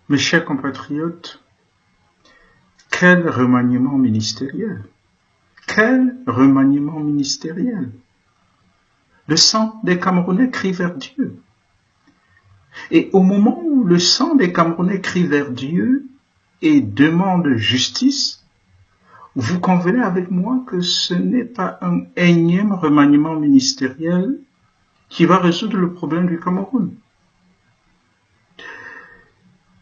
Mes chers compatriotes, quel remaniement ministériel! Quel remaniement ministériel! Le sang des Camerounais crie vers Dieu. Et au moment où le sang des Camerounais crie vers Dieu et demande justice, vous convenez avec moi que ce n'est pas un énième remaniement ministériel qui va résoudre le problème du Cameroun.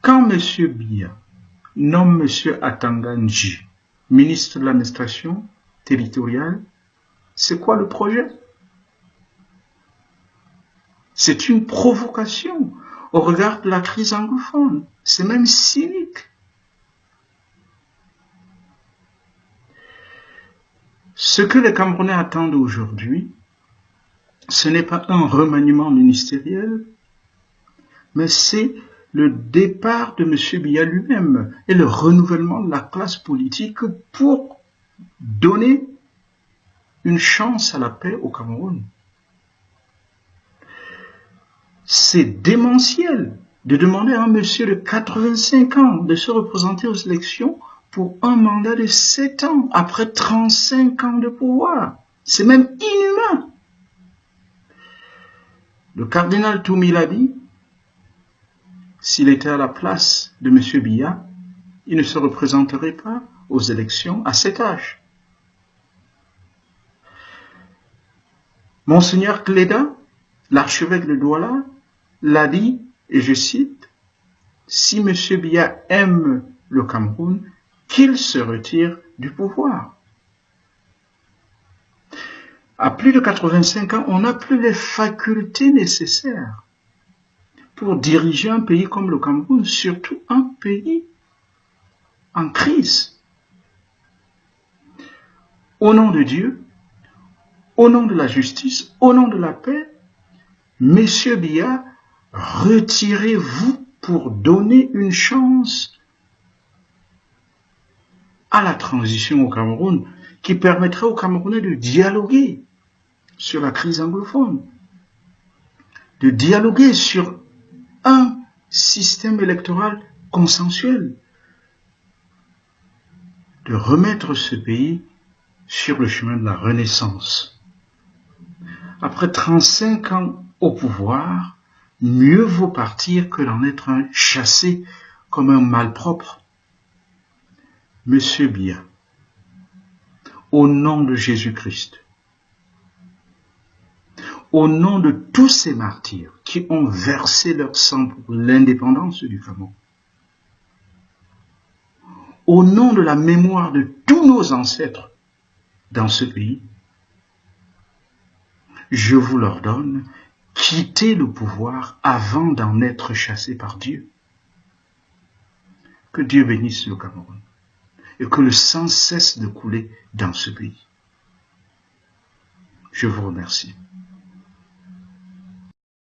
Quand M. Biya nomme M. Atanganji ministre de l'administration territoriale, c'est quoi le projet? C'est une provocation au regard de la crise anglophone. C'est même cynique. Ce que les Camerounais attendent aujourd'hui, ce n'est pas un remaniement ministériel, mais c'est le départ de M. Biya lui-même et le renouvellement de la classe politique pour donner une chance à la paix au Cameroun. C'est démentiel de demander à un monsieur de 85 ans de se représenter aux élections pour un mandat de 7 ans après 35 ans de pouvoir. C'est même inhumain. Le cardinal Toumi l'a dit, s'il était à la place de M. Biya, il ne se représenterait pas aux élections à cet âge. Monseigneur Cléda, l'archevêque de Douala, l'a dit, et je cite, « Si M. Biya aime le Cameroun, qu'il se retire du pouvoir. » À plus de 85 ans, on n'a plus les facultés nécessaires pour diriger un pays comme le Cameroun, surtout un pays en crise. Au nom de Dieu, au nom de la justice, au nom de la paix, Monsieur Biya, retirez-vous pour donner une chance à la transition au Cameroun qui permettrait aux Camerounais de dialoguer sur la crise anglophone, de dialoguer sur un système électoral consensuel, de remettre ce pays sur le chemin de la renaissance. Après 35 ans au pouvoir, mieux vaut partir que d'en être un chassé comme un malpropre. Monsieur Biya, au nom de Jésus-Christ, au nom de tous ces martyrs qui ont versé leur sang pour l'indépendance du Cameroun, au nom de la mémoire de tous nos ancêtres dans ce pays, je vous l'ordonne, quittez le pouvoir avant d'en être chassé par Dieu. Que Dieu bénisse le Cameroun et que le sang cesse de couler dans ce pays. Je vous remercie.